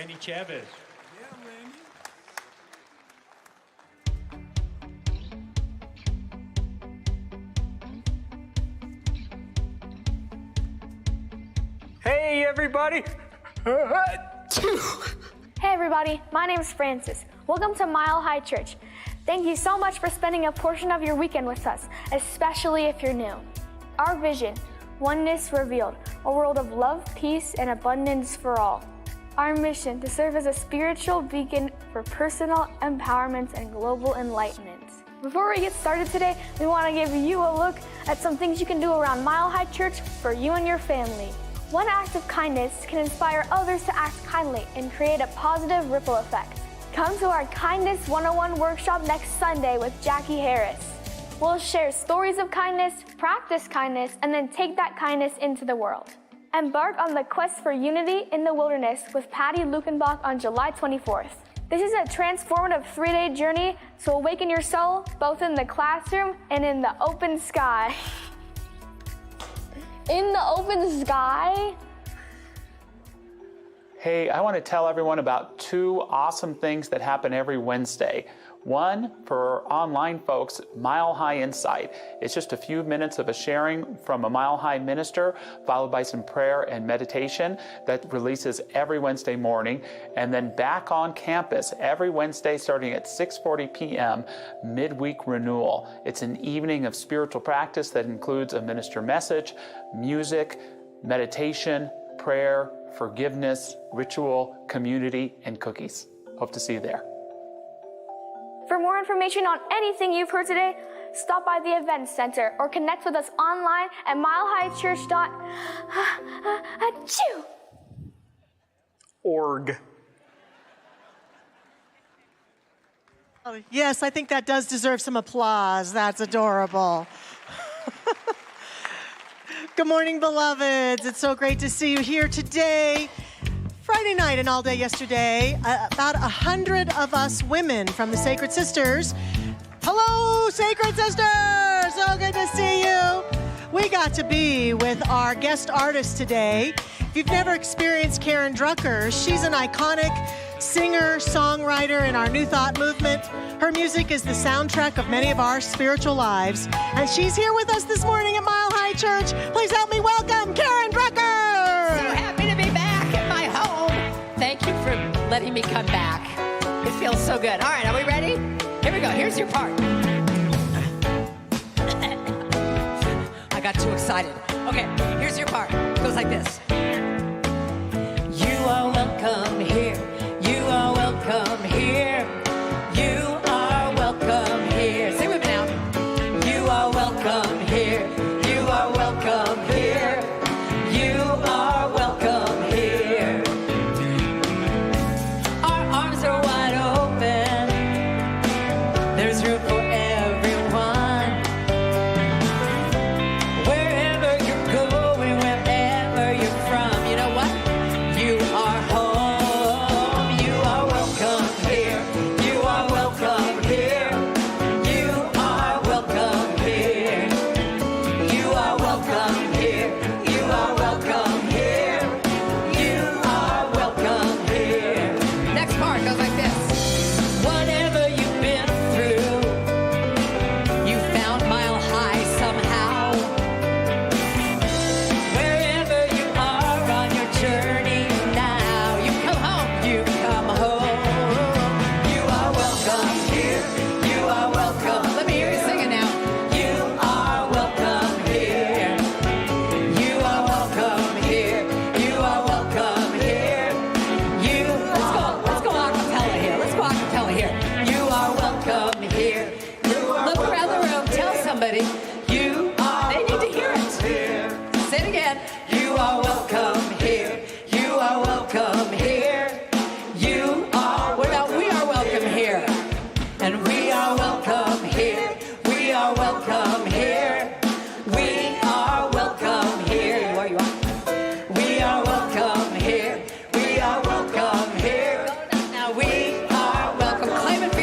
Randy Chavez. Yeah, Randy. Hey, everybody. Hey everybody, my name is Francis. Welcome to Mile High Church. Thank you so much for spending a portion of your weekend with us, especially if you're new. Our vision, oneness revealed, a world of love, peace, and abundance for all. Our mission, to serve as a spiritual beacon for personal empowerment and global enlightenment. Before we get started today, we want to give you a look at some things you can do around Mile High Church for you and your family. One act of kindness can inspire others to act kindly and create a positive ripple effect. Come to our Kindness 101 workshop next Sunday with Jackie Harris. We'll share stories of kindness, practice kindness, and then take that kindness into the world. Embark on the quest for unity in the wilderness with Patty Lukenbach on July 24th. This is a transformative 3-day journey to awaken your soul, both in the classroom and in the open sky. In the open sky? Hey, I want to tell everyone about 2 awesome things that happen every Wednesday. One, for online folks, Mile High Insight. It's just a few minutes of a sharing from a Mile High minister, followed by some prayer and meditation that releases every Wednesday morning. And then back on campus every Wednesday starting at 6:40 p.m., midweek renewal. It's an evening of spiritual practice that includes a minister message, music, meditation, prayer, forgiveness, ritual, community, and cookies. Hope to see you there. For more information on anything you've heard today, stop by the Events Center or connect with us online at Org. Oh, yes, I think that does deserve some applause. That's adorable. Good morning, beloveds. It's so great to see you here today. Friday night and all day yesterday, about 100 of us women from the Sacred Sisters. Hello, Sacred Sisters! So good to see you. We got to be with our guest artist today. If you've never experienced Karen Drucker, she's an iconic singer, songwriter in our New Thought movement. Her music is the soundtrack of many of our spiritual lives. And she's here with us this morning at Mile High Church. Please help me welcome Karen Drucker! So happy to be back at my home. Thank you for letting me come back. It feels so good. All right, are we ready? Here we go. Here's your part. I got too excited. Okay, here's your part. It goes like this. You are welcome here. You are welcome here. You are welcome here. Sing with me now. You are welcome here. You are welcome here. You are welcome here. Our arms are wide open. There's room for everyone. Wherever you're going, wherever you're from, you know what? You are home. You are welcome here. You are welcome here. You are welcome here. You are welcome here. You are welcome here. You are welcome here. Next part goes like this. Whatever you've been through, you found Mile High somehow. Wherever you are on your journey now, you come home, you come home. You are welcome here. You are welcome. Let me hear you sing it now. You are welcome here. You are welcome here. You are welcome here. Let's go acapella here. Let's go acapella here. You are welcome here. Look around the room. Tell somebody. You are. They need to hear it. Say it again. You are welcome here. You are welcome here. You are. What about we are welcome here? And we are welcome here. We are welcome here. We are welcome here. You are. We are welcome here. We are welcome here. Now we are welcome. Claim it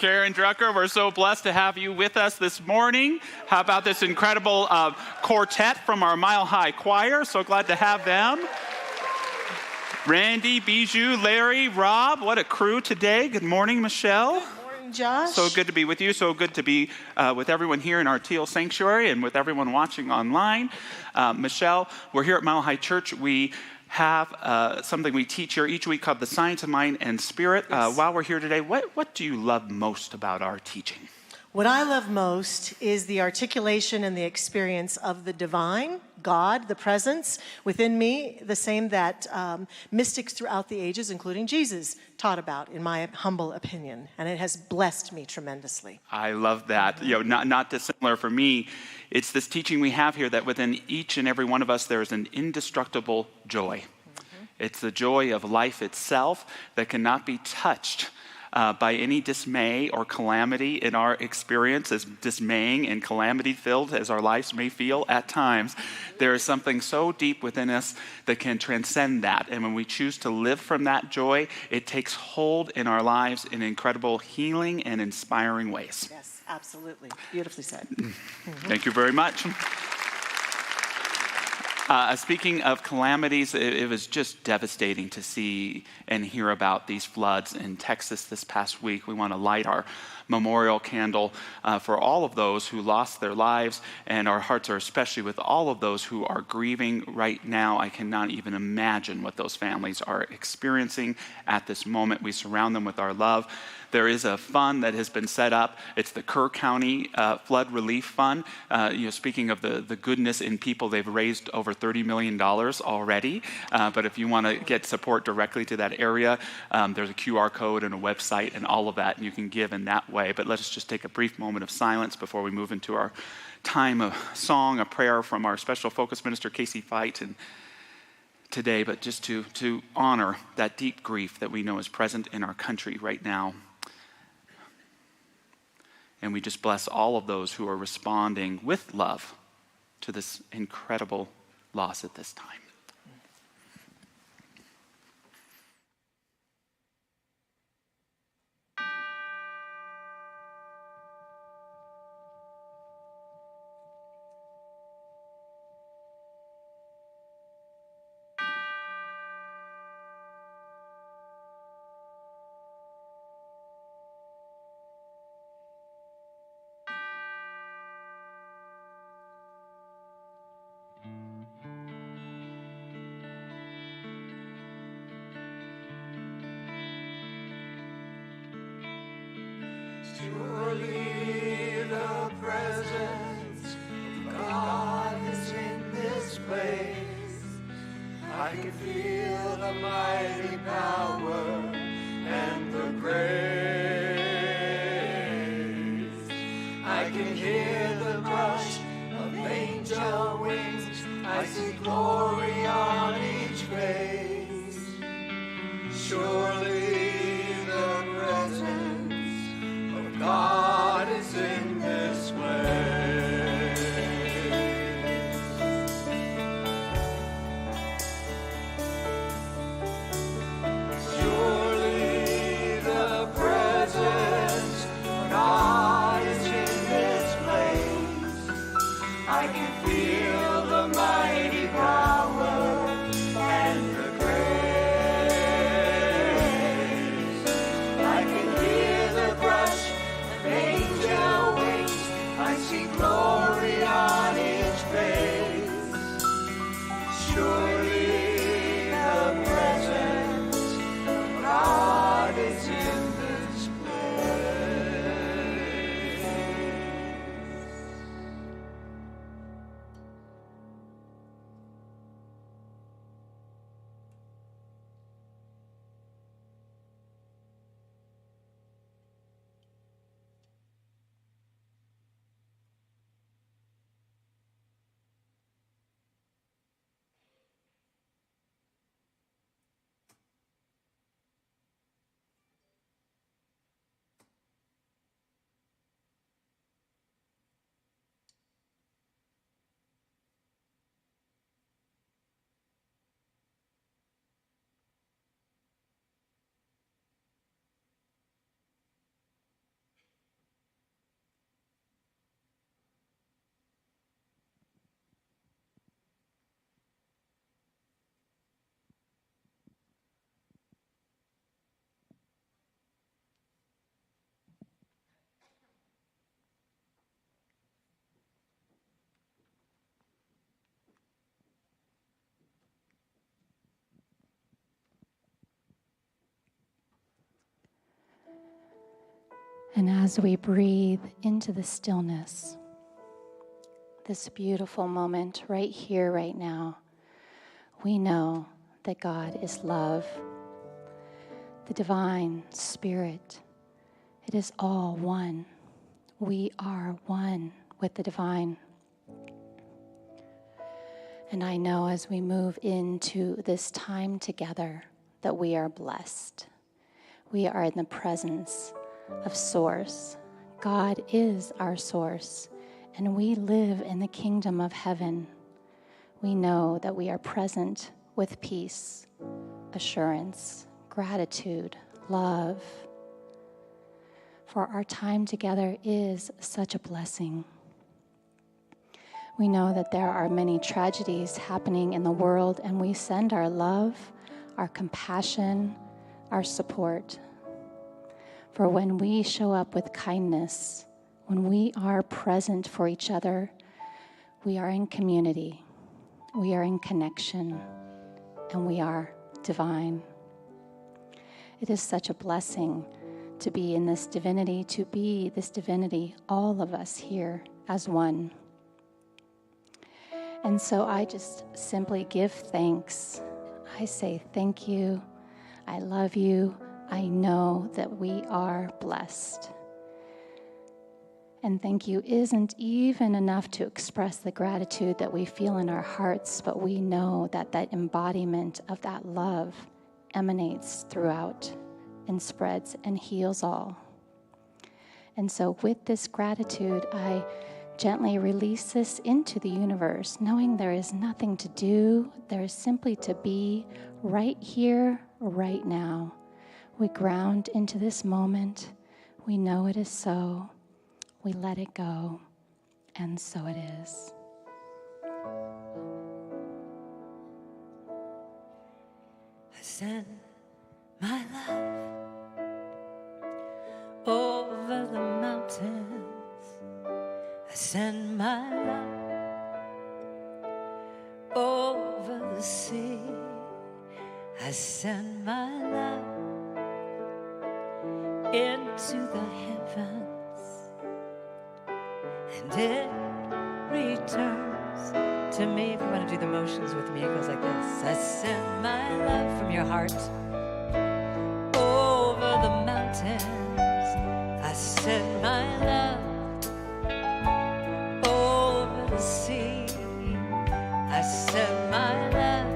Karen Drucker, we're so blessed to have you with us this morning. How about this incredible quartet from our Mile High Choir? So glad to have them. Randy, Bijou, Larry, Rob, what a crew today. Good morning, Michelle. Good morning, Josh. So good to be with you. So good to be with everyone here in our Teal Sanctuary and with everyone watching online. Michelle, we're here at Mile High Church. We have something we teach here each week called the Science of Mind and Spirit. Yes. While we're here today, what do you love most about our teaching? What I love most is the articulation and the experience of the divine, God, the presence within me, the same that mystics throughout the ages, including Jesus, taught about, in my humble opinion. And it has blessed me tremendously. I love that. Not dissimilar for me. It's this teaching we have here that within each and every one of us, there is an indestructible joy. Mm-hmm. It's the joy of life itself that cannot be touched by any dismay or calamity in our experience, as dismaying and calamity-filled as our lives may feel at times. There is something so deep within us that can transcend that. And when we choose to live from that joy, it takes hold in our lives in incredible healing and inspiring ways. Yes, absolutely. Beautifully said. Thank you very much. Speaking of calamities, it was just devastating to see and hear about these floods in Texas this past week. We want to light our memorial candle for all of those who lost their lives, and our hearts are especially with all of those who are grieving right now. I cannot even imagine what those families are experiencing at this moment. We surround them with our love. There is a fund that has been set up. It's the Kerr County Flood Relief Fund. Speaking of the goodness in people, they've raised over $30 million already. But if you want to get support directly to that area, there's a QR code and a website and all of that, and you can give in that way. But let us just take a brief moment of silence before we move into our time of song, a prayer from our special focus minister, Casey Fite, and today, but just to honor that deep grief that we know is present in our country right now. And we just bless all of those who are responding with love to this incredible loss at this time. Surely the presence of God is in this place. I can feel the mighty power and the grace. I can hear the rush of angel wings. I see glory on each face. Surely the presence of God is in this place. Surely the presence of God is in this place. I can feel the mighty power and the grace. I can hear the brush of angel wings. I see glory on each face. Surely the presence of God is in this place. And as we breathe into the stillness, this beautiful moment right here, right now, we know that God is love. The divine spirit, it is all one. We are one with the divine. And I know as we move into this time together that we are blessed. We are in the presence of Source. God is our source, and we live in the kingdom of heaven. We know that we are present with peace, assurance, gratitude, love. For our time together is such a blessing. We know that there are many tragedies happening in the world, and we send our love, our compassion, our support. For when we show up with kindness, when we are present for each other, we are in community, we are in connection, and we are divine. It is such a blessing to be in this divinity, to be this divinity, all of us here as one. And so I just simply give thanks. I say thank you, I love you, I know that we are blessed. And thank you isn't even enough to express the gratitude that we feel in our hearts, but we know that that embodiment of that love emanates throughout and spreads and heals all. And so with this gratitude, I gently release this into the universe, knowing there is nothing to do, there is simply to be right here, right now. We ground into this moment. We know it is so. We let it go, and so it is. I send my love over the mountains. I send my love over the sea. I send my love into the heavens, and it returns to me. If you want to do the motions with me, it goes like this. I send my love from your heart over the mountains. I send my love over the sea. I send my love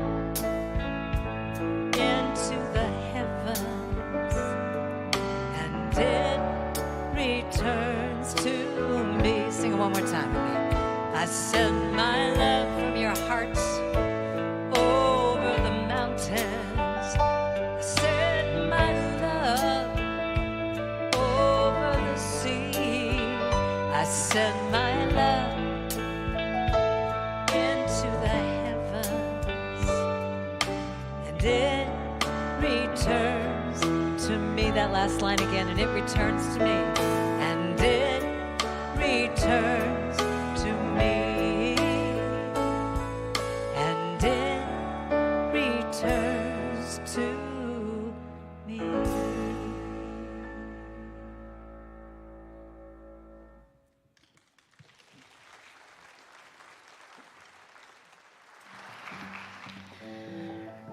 into the heavens, and it returns to me. Sing it one more time with me. I send my love from your heart over the mountains. I send my love over the sea. I send my love into the heavens, and it returns to me. That last line again, and it returns to me, and it returns to me, and it returns to me.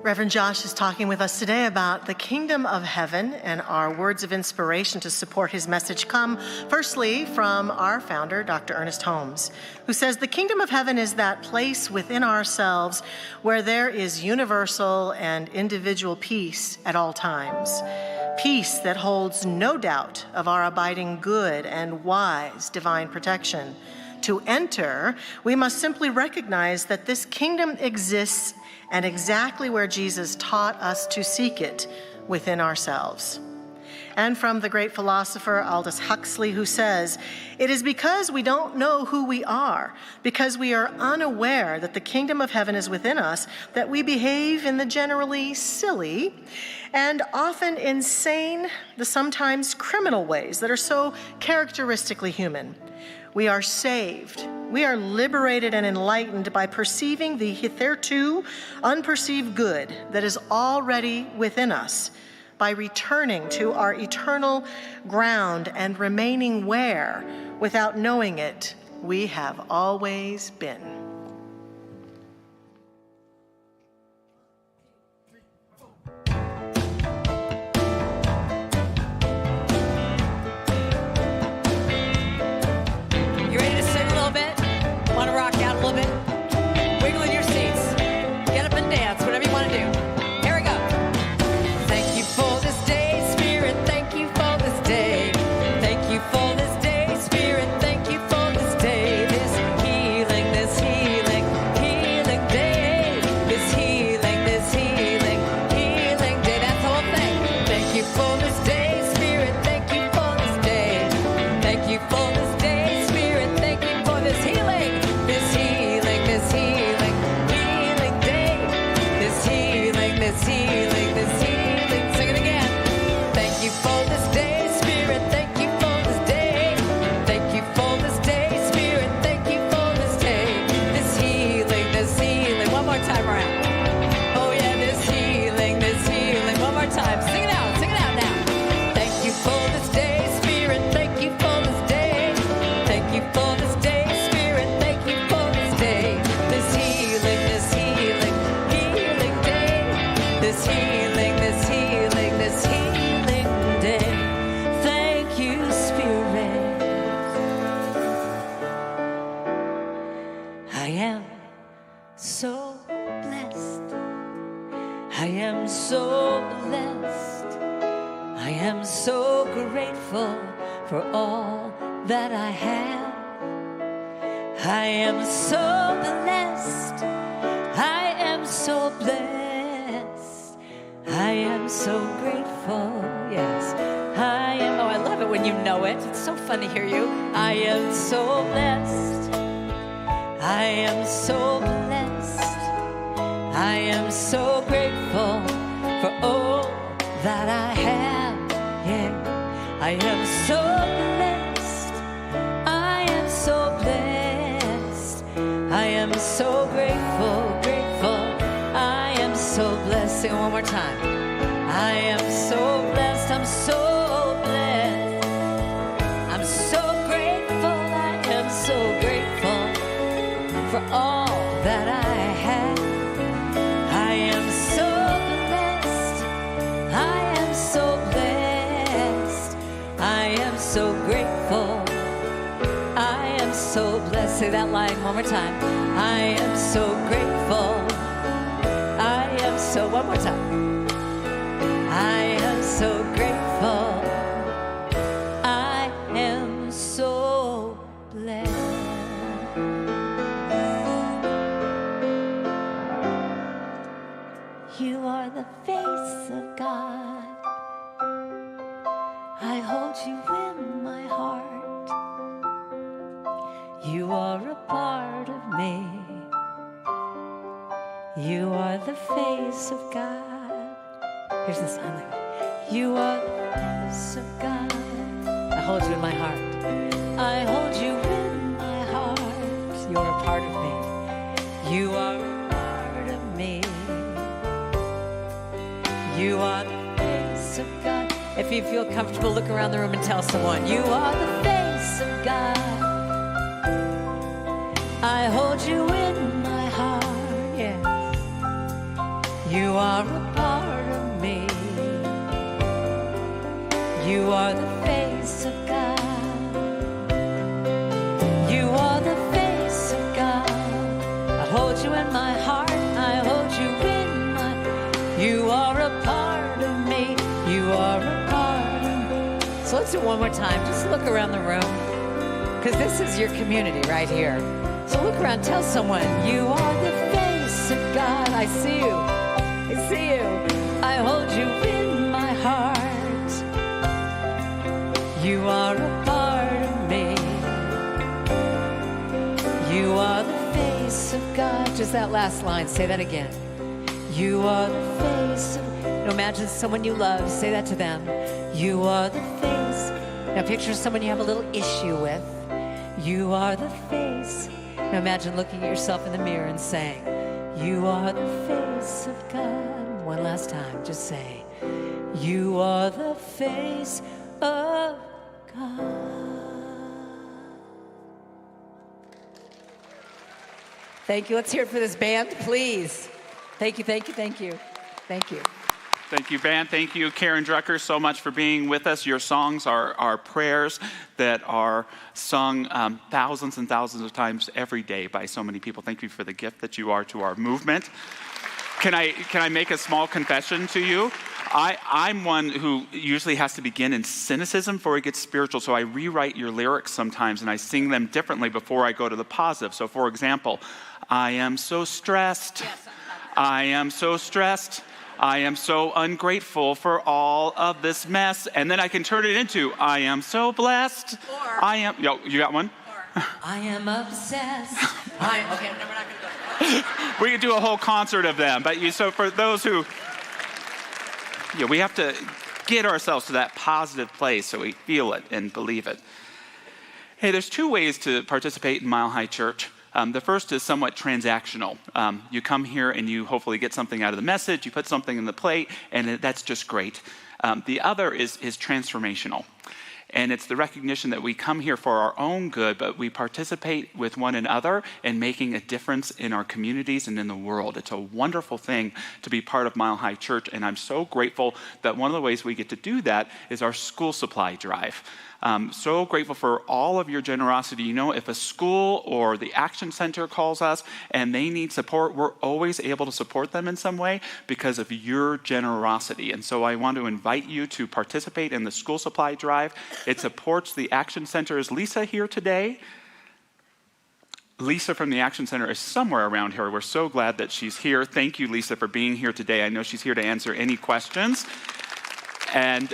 Reverend Josh is talking with us today about the kingdom of heaven, and our words of inspiration to support his message come firstly from our founder, Dr. Ernest Holmes, who says the kingdom of heaven is that place within ourselves where there is universal and individual peace at all times. Peace that holds no doubt of our abiding good and wise divine protection. To enter, we must simply recognize that this kingdom exists and exactly where Jesus taught us to seek it, within ourselves. And from the great philosopher Aldous Huxley, who says, "It is because we don't know who we are, because we are unaware that the kingdom of heaven is within us, that we behave in the generally silly and often insane, the sometimes criminal ways that are so characteristically human. We are saved. We are liberated and enlightened by perceiving the hitherto unperceived good that is already within us, by returning to our eternal ground and remaining where, without knowing it, we have always been. You ready to sing a little bit? Want to rock out a little bit? Wiggle in your seats. Get up and dance, whatever you want to do. Here we go. Thank you for this day, Spirit. Thank you for this day. Thank you for this day, Spirit. Thank you for this day. This healing day. This healing day. That's the whole thing. Thank you for this day, Spirit. Thank you for this day. Thank you for this day, Spirit. Thank you for this healing. This healing day. This healing. Sing it again. Thank you for this day, Spirit. Thank you for this day. Thank you for this day, Spirit. Thank you for this day. This healing. One more time around. Oh yeah, this healing. One more time. Sing it out now. Thank you for this day, Spirit. Thank you for this day. Thank you for this day, Spirit. Thank you for this day. This healing day. This healing day. Thank you, Spirit. I am so blessed. I am so blessed. I am so grateful for all that I have. I am so blessed. I am so blessed. I am so grateful. Yes, I am. Oh, I love it when you know it. It's so fun to hear you. I am so blessed. I am so blessed. I am so grateful for all that I have. Yeah, I am so blessed. I am so blessed. I am so grateful. I am so blessed. Sing it one more time. I am so blessed. I'm so blessed. I'm so grateful. I am so grateful for all that I have. I am so blessed. I am so blessed. I am so grateful. I am so blessed. Say that line one more time. I am so grateful. I am so, one more time. I am so grateful. I am so blessed. You are the face of God. I hold you in my heart. You are a part of me. You are the face of God. Here's the song. You are the face of God. I hold you in my heart. I hold you in my heart. You are a part of me. You are a part of me. You are the face of God. If you feel comfortable, look around the room and tell someone, you are the face of God. I hold you in my heart. Yes. You are a part of me. You are the face of God. You are the face of God. I hold you in my heart. I hold you in my. You are a part of me. You are a part of me. So let's do it one more time. Just look around the room, because this is your community right here. So look around. Tell someone, you are the face of God. I see you. I see you. I hold you in my heart. You are a part of me. You are the face of God. Just that last line. Say that again. You are the face of. Now imagine someone you love. Say that to them. You are the face. Now picture someone you have a little issue with. You are the face. Now imagine looking at yourself in the mirror and saying, you are the face of God. One last time. Just say, You are the face of God. Thank you. Let's hear it for this band, please. Thank you, thank you, thank you. Thank you. Thank you, band. Thank you, Karen Drucker, so much for being with us. Your songs are prayers that are sung thousands and thousands of times every day by so many people. Thank you for the gift that you are to our movement. Can I make a small confession to you? I'm one who usually has to begin in cynicism before it gets spiritual, so I rewrite your lyrics sometimes and I sing them differently before I go to the positive. So for example, I am so stressed. I am so stressed. I am so ungrateful for all of this mess. And then I can turn it into, I am so blessed. Or, you got one? Or, I am obsessed. Okay, no, we're not going to go. We could do a whole concert of them. But so for those who, we have to get ourselves to that positive place so we feel it and believe it. Hey, there's two ways to participate in Mile High Church. The first is somewhat transactional. You come here and you hopefully get something out of the message, you put something in the plate, and that's just great. The other is transformational. And it's the recognition that we come here for our own good, but we participate with one another in making a difference in our communities and in the world. It's a wonderful thing to be part of Mile High Church, and I'm so grateful that one of the ways we get to do that is our school supply drive. So grateful for all of your generosity. You know, if a school or the Action Center calls us and they need support, we're always able to support them in some way because of your generosity. And so I want to invite you to participate in the school supply drive. It supports the Action Center. Is Lisa here today? Lisa from the Action Center is somewhere around here. We're so glad that she's here. Thank you, Lisa, for being here today. I know she's here to answer any questions. And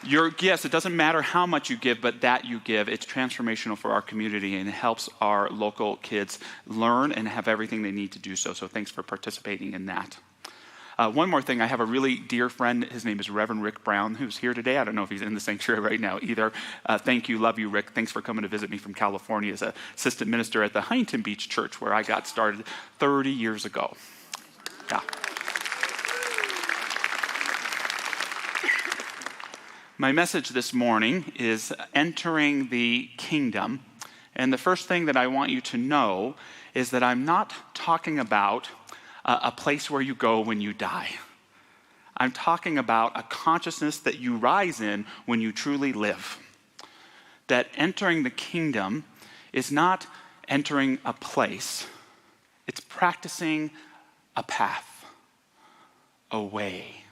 your gifts, it doesn't matter how much you give, but that you give, it's transformational for our community and it helps our local kids learn and have everything they need to do so. So thanks for participating in that. One more thing, I have a really dear friend. His name is Reverend Rick Brown, who's here today. I don't know if he's in the sanctuary right now either. Thank you, love you, Rick. Thanks for coming to visit me from California as an assistant minister at the Huntington Beach Church, where I got started 30 years ago. Yeah. My message this morning is entering the kingdom. And the first thing that I want you to know is that I'm not talking about a place where you go when you die. I'm talking about a consciousness that you rise in when you truly live. That entering the kingdom is not entering a place. It's practicing a path, a way.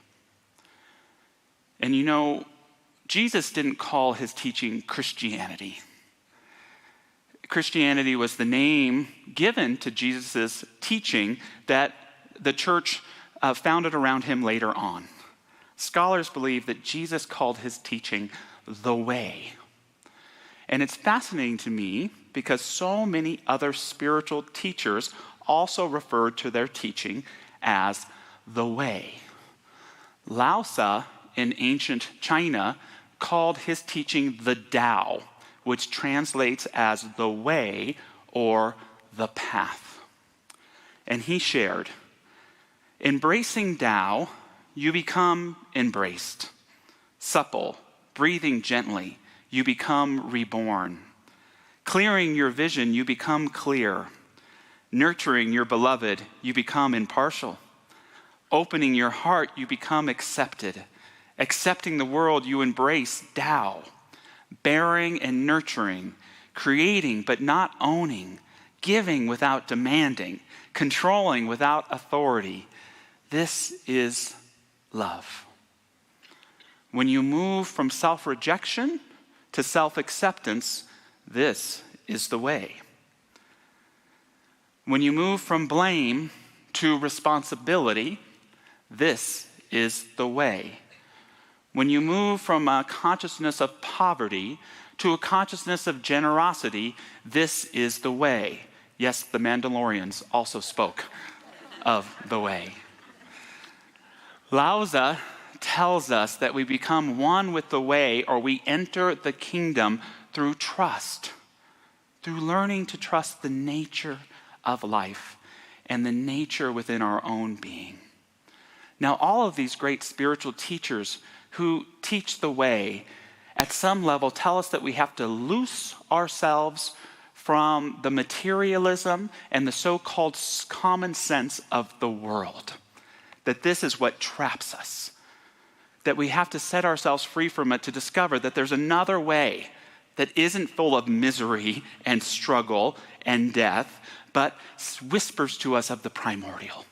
And you know, Jesus didn't call his teaching Christianity. Christianity was the name given to Jesus' teaching that the church founded around him later on. Scholars believe that Jesus called his teaching the way. And it's fascinating to me because so many other spiritual teachers also referred to their teaching as the way. Lao Tzu in ancient China called his teaching the Tao, which translates as the way or the path. And he shared, embracing Tao, you become embraced. Supple, breathing gently, you become reborn. Clearing your vision, you become clear. Nurturing your beloved, you become impartial. Opening your heart, you become accepted. Accepting the world, you embrace Tao. Bearing and nurturing, creating but not owning, giving without demanding, controlling without authority. This is love. When you move from self-rejection to self-acceptance, this is the way. When you move from blame to responsibility, this is the way. When you move from a consciousness of poverty to a consciousness of generosity, this is the way. Yes, the Mandalorians also spoke of the way. Lao Tzu tells us that we become one with the way, or we enter the kingdom through trust, through learning to trust the nature of life and the nature within our own being. Now, all of these great spiritual teachers who teach the way, at some level tell us that we have to loose ourselves from the materialism and the so-called common sense of the world. That this is what traps us. That we have to set ourselves free from it to discover that there's another way that isn't full of misery and struggle and death, but whispers to us of the primordial,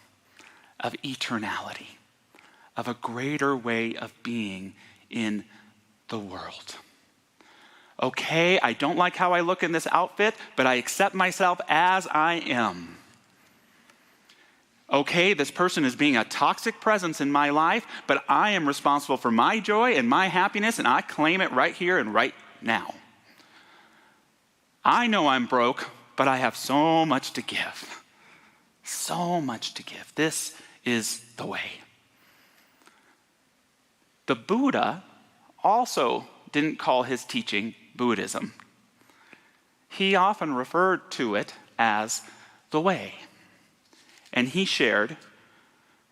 of eternality, of a greater way of being in the world. Okay, I don't like how I look in this outfit, but I accept myself as I am. Okay, this person is being a toxic presence in my life, but I am responsible for my joy and my happiness, and I claim it right here and right now. I know I'm broke, but I have so much to give. So much to give. This is the way. The Buddha also didn't call his teaching Buddhism. He often referred to it as the way. And he shared,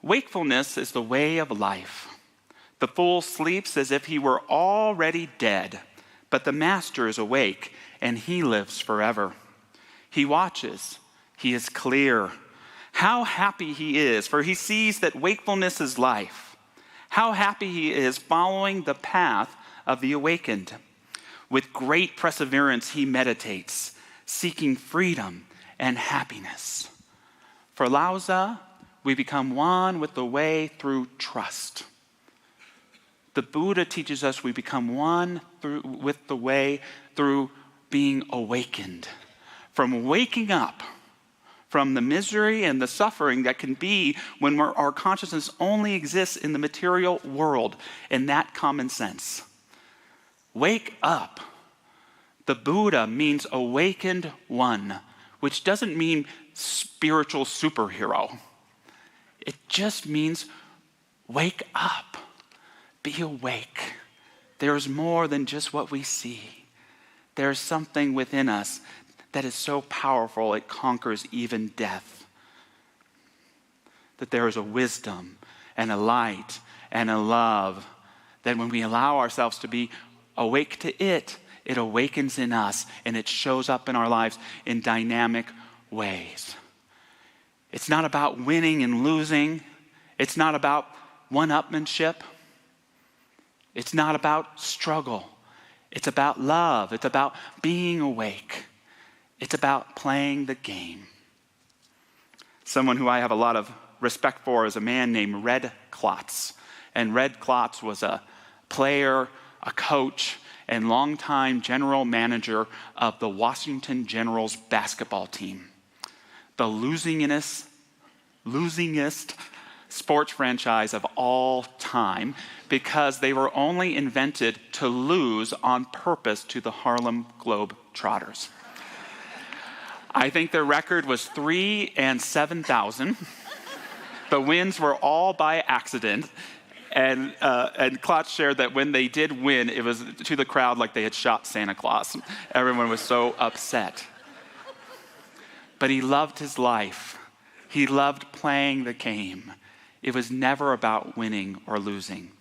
wakefulness is the way of life. The fool sleeps as if he were already dead, but the master is awake and he lives forever. He watches, he is clear. How happy he is, for he sees that wakefulness is life. How happy he is following the path of the awakened. With great perseverance he meditates, seeking freedom and happiness. For Lao Tzu, we become one with the way through trust. The Buddha teaches us we become one with the way through being awakened. From waking up from the misery and the suffering that can be when our consciousness only exists in the material world, in that common sense. Wake up. The Buddha means awakened one, which doesn't mean spiritual superhero. It just means wake up. Be awake. There's more than just what we see. There's something within us that is so powerful it conquers even death. That there is a wisdom and a light and a love that when we allow ourselves to be awake to it, it awakens in us and it shows up in our lives in dynamic ways. It's not about winning and losing. It's not about one-upmanship. It's not about struggle. It's about love. It's about being awake. It's about playing the game. Someone who I have a lot of respect for is a man named Red Klotz. And Red Klotz was a player, a coach, and longtime general manager of the Washington Generals basketball team. The losingest sports franchise of all time, because they were only invented to lose on purpose to the Harlem Globetrotters. I think their record was 3 and 7,000. The wins were all by accident. And Klotz shared that when they did win, it was to the crowd like they had shot Santa Claus. Everyone was so upset. But he loved his life. He loved playing the game. It was never about winning or losing.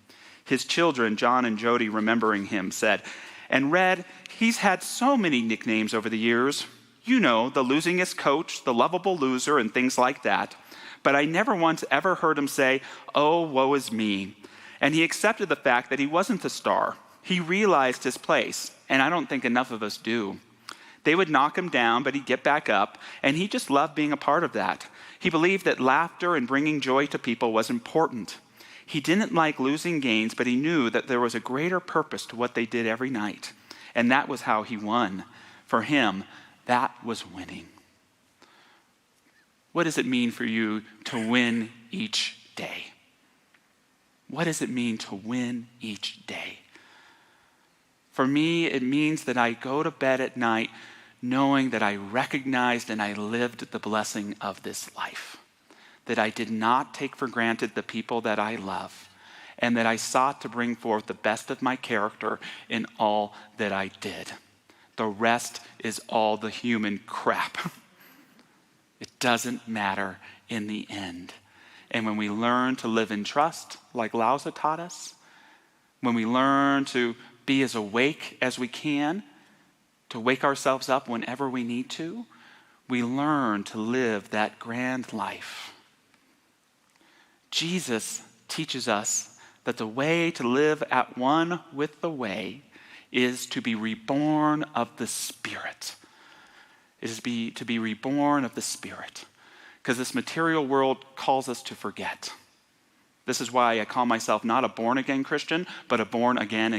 His children, John and Jody, remembering him, said, "And Red, he's had so many nicknames over the years. You know, the losingest coach, the lovable loser, and things like that. But I never once ever heard him say, 'Oh, woe is me.' And he accepted the fact that he wasn't the star. He realized his place, and I don't think enough of us do. They would knock him down, but he'd get back up, and he just loved being a part of that. He believed that laughter and bringing joy to people was important. He didn't like losing games, but he knew that there was a greater purpose to what they did every night, and that was how he won. For him, that was winning." What does it mean for you to win each day? What does it mean to win each day? For me, it means that I go to bed at night knowing that I recognized and I lived the blessing of this life. That I did not take for granted the people that I love, and that I sought to bring forth the best of my character in all that I did. The rest is all the human crap. It doesn't matter in the end. And when we learn to live in trust, like Lao Tzu taught us, when we learn to be as awake as we can, to wake ourselves up whenever we need to, we learn to live that grand life. Jesus teaches us that the way to live at one with the way is to be reborn of the Spirit. It is to be reborn of the Spirit. Because this material world calls us to forget. This is why I call myself not a born-again Christian, but a born again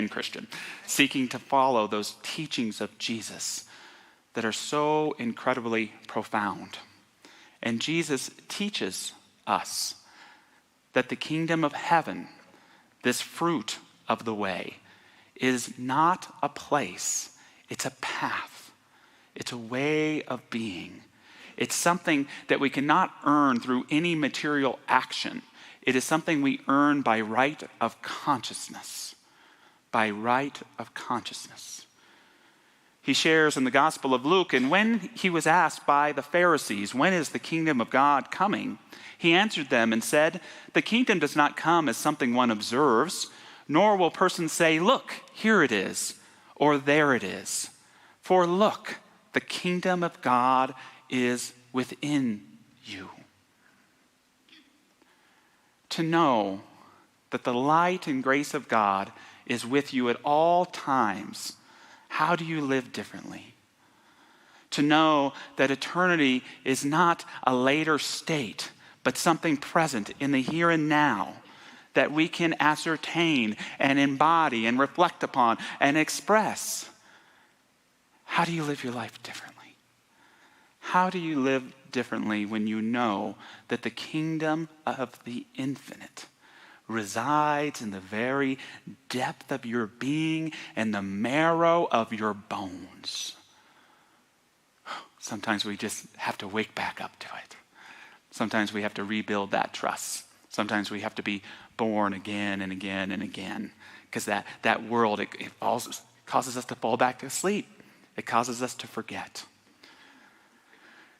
Christian, seeking to follow those teachings of Jesus that are so incredibly profound. And Jesus teaches us that the kingdom of heaven, this fruit of the way, is not a place, it's a path. It's a way of being. It's something that we cannot earn through any material action. It is something we earn by right of consciousness. By right of consciousness. He shares in the Gospel of Luke, and when he was asked by the Pharisees, when is the kingdom of God coming? He answered them and said, the kingdom does not come as something one observes, nor will persons say, look, here it is, or there it is. For look, the kingdom of God is within you. To know that the light and grace of God is with you at all times, how do you live differently? To know that eternity is not a later state, but something present in the here and now that we can ascertain and embody and reflect upon and express. How do you live your life differently? How do you live differently when you know that the kingdom of the infinite resides in the very depth of your being and the marrow of your bones? Sometimes we just have to wake back up to it. Sometimes we have to rebuild that trust. Sometimes we have to be born again and again and again. Because that world, it causes us to fall back to sleep. It causes us to forget.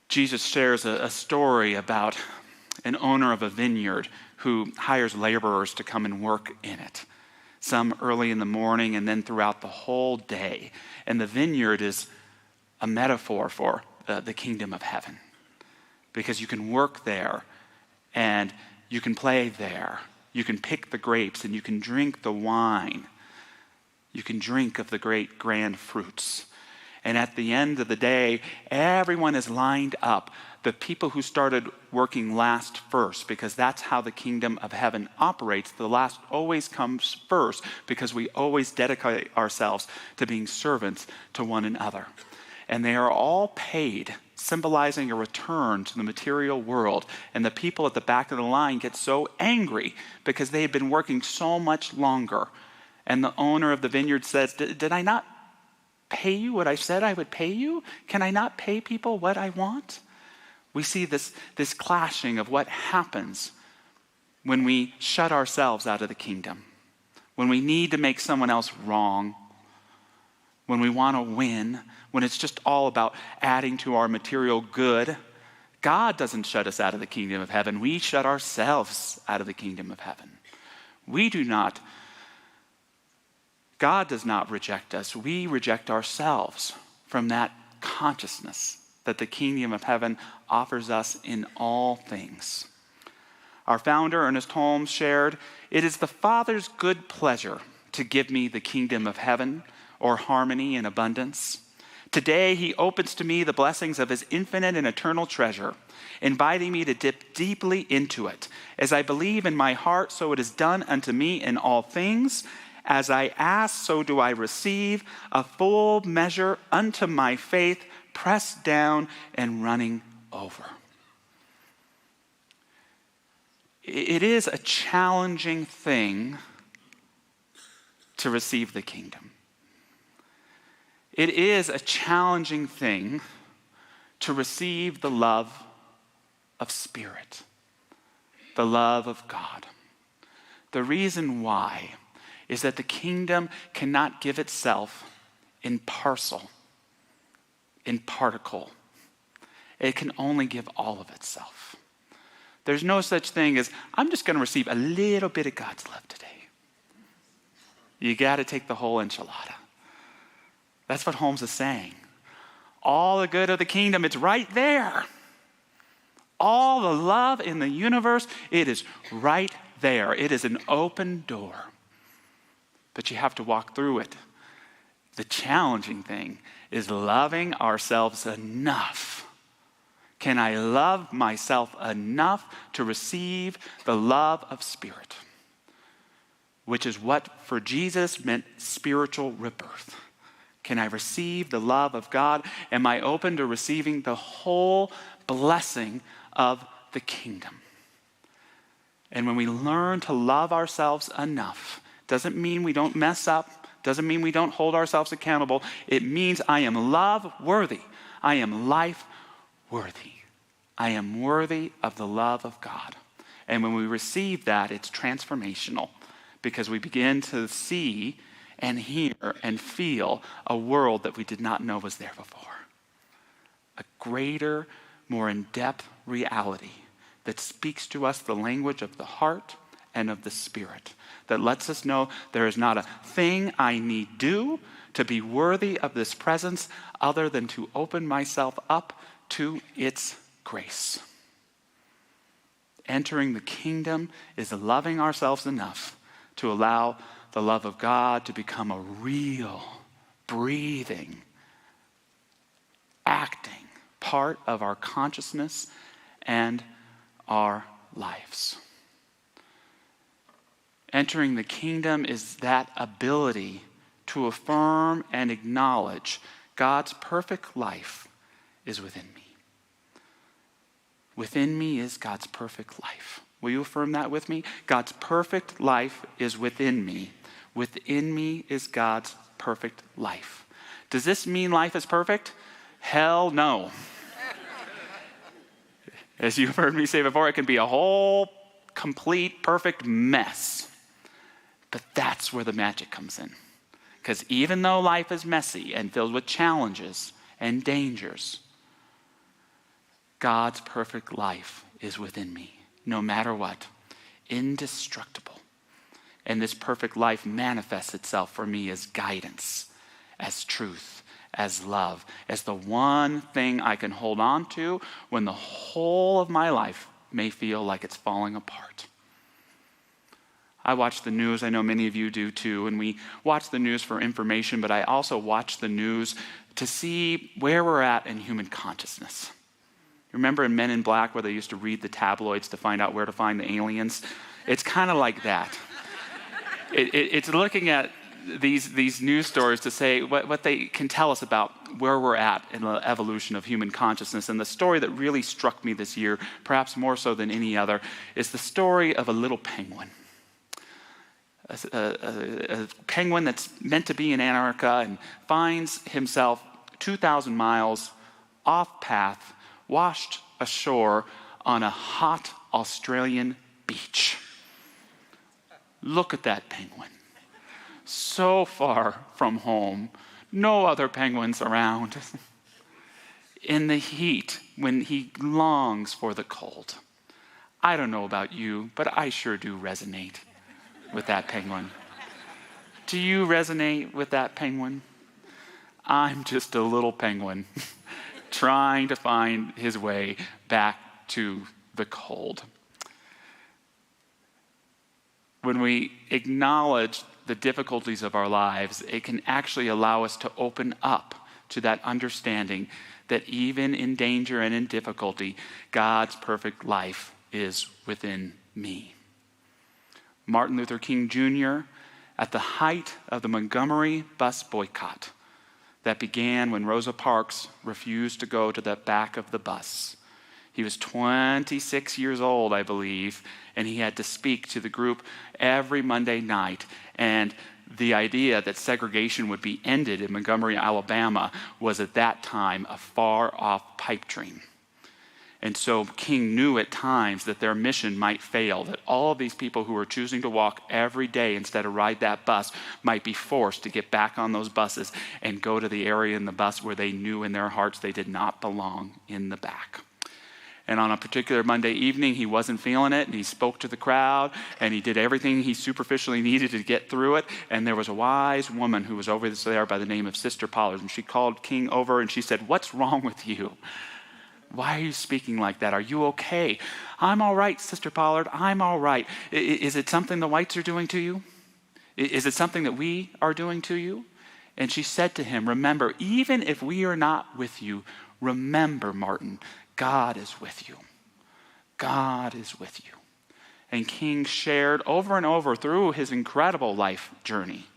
Jesus shares a story about an owner of a vineyard who hires laborers to come and work in it. Some early in the morning and then throughout the whole day. And the vineyard is a metaphor for the kingdom of heaven. Because you can work there and you can play there. You can pick the grapes and you can drink the wine. You can drink of the great grand fruits. And at the end of the day, everyone is lined up. The people who started working last first, because that's how the kingdom of heaven operates. The last always comes first, because we always dedicate ourselves to being servants to one another. And they are all paid, symbolizing a return to the material world. And the people at the back of the line get so angry because they have been working so much longer. And the owner of the vineyard says, did I not pay you what I said I would pay you? Can I not pay people what I want? We see this clashing of what happens when we shut ourselves out of the kingdom, when we need to make someone else wrong, when we want to win, when it's just all about adding to our material good. God doesn't shut us out of the kingdom of heaven. We shut ourselves out of the kingdom of heaven. God does not reject us. We reject ourselves from that consciousness that the kingdom of heaven offers us in all things. Our founder, Ernest Holmes, shared, "It is the Father's good pleasure to give me the kingdom of heaven, or harmony and abundance. Today he opens to me the blessings of his infinite and eternal treasure, inviting me to dip deeply into it. As I believe in my heart, so it is done unto me in all things. As I ask, so do I receive, a full measure unto my faith, pressed down and running over." It is a challenging thing to receive the kingdom. It is a challenging thing to receive the love of Spirit, the love of God. The reason why is that the kingdom cannot give itself in parcel, in particle. It can only give all of itself. There's no such thing as, I'm just going to receive a little bit of God's love today. You got to take the whole enchilada. That's what Holmes is saying. All the good of the kingdom, it's right there. All the love in the universe, it is right there. It is an open door. But you have to walk through it. The challenging thing is loving ourselves enough. Can I love myself enough to receive the love of Spirit? Which is what for Jesus meant spiritual rebirth. Can I receive the love of God? Am I open to receiving the whole blessing of the kingdom? And when we learn to love ourselves enough, doesn't mean we don't mess up, doesn't mean we don't hold ourselves accountable. It means I am love worthy. I am life worthy. I am worthy of the love of God. And when we receive that, it's transformational because we begin to see and hear and feel a world that we did not know was there before. A greater, more in-depth reality that speaks to us the language of the heart and of the Spirit, that lets us know there is not a thing I need do to be worthy of this presence other than to open myself up to its grace. Entering the kingdom is loving ourselves enough to allow the love of God to become a real, breathing, acting part of our consciousness and our lives. Entering the kingdom is that ability to affirm and acknowledge God's perfect life is within me. Within me is God's perfect life. Will you affirm that with me? God's perfect life is within me. Within me is God's perfect life. Does this mean life is perfect? Hell no. As you've heard me say before, it can be a whole, complete, perfect mess. But that's where the magic comes in. Because even though life is messy and filled with challenges and dangers, God's perfect life is within me, no matter what, indestructible. And this perfect life manifests itself for me as guidance, as truth, as love, as the one thing I can hold on to when the whole of my life may feel like it's falling apart. I watch the news. I know many of you do too. And we watch the news for information, but I also watch the news to see where we're at in human consciousnness. Remember in Men in Black where they used to read the tabloids to find out where to find the aliens? It's kind of like that. It's looking at these news stories to say what they can tell us about where we're at in the evolution of human consciousness. And the story that really struck me this year, perhaps more so than any other, is the story of a little penguin. A penguin that's meant to be in Antarctica and finds himself 2,000 miles off path, washed ashore on a hot Australian beach. Look at that penguin. So far from home, no other penguins around. In the heat, when he longs for the cold. I don't know about you, but I sure do resonate with that penguin. Do you resonate with that penguin? I'm just a little penguin trying to find his way back to the cold. When we acknowledge the difficulties of our lives, it can actually allow us to open up to that understanding that even in danger and in difficulty, God's perfect life is within me. Martin Luther King Jr., at the height of the Montgomery bus boycott that began when Rosa Parks refused to go to the back of the bus. He was 26 years old, I believe, and he had to speak to the group every Monday night. And the idea that segregation would be ended in Montgomery, Alabama, was at that time a far-off pipe dream. And so King knew at times that their mission might fail, that all of these people who were choosing to walk every day instead of ride that bus might be forced to get back on those buses and go to the area in the bus where they knew in their hearts they did not belong, in the back. And on a particular Monday evening, he wasn't feeling it, and he spoke to the crowd, and he did everything he superficially needed to get through it. And there was a wise woman who was over there by the name of Sister Pollard, and she called King over, and she said, "What's wrong with you? Why are you speaking like that? Are you okay?" "I'm all right, Sister Pollard. I'm all right." Is it something the whites are doing to you? Is it something that we are doing to you?" And she said to him, "Remember, even if we are not with you, remember, Martin, God is with you. God is with you." And King shared over and over through his incredible life journey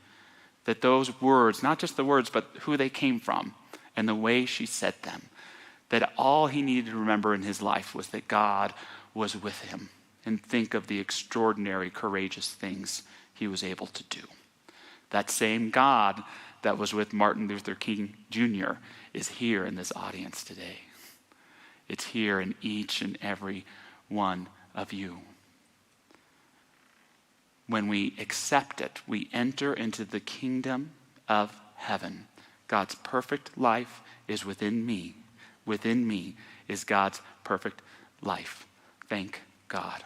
that those words, not just the words, but who they came from and the way she said them, that all he needed to remember in his life was that God was with him, and think of the extraordinary, courageous things he was able to do. That same God that was with Martin Luther King Jr. is here in this audience today. It's here in each and every one of you. When we accept it, we enter into the kingdom of heaven. God's perfect life is within me. Within me is God's perfect life. Thank God.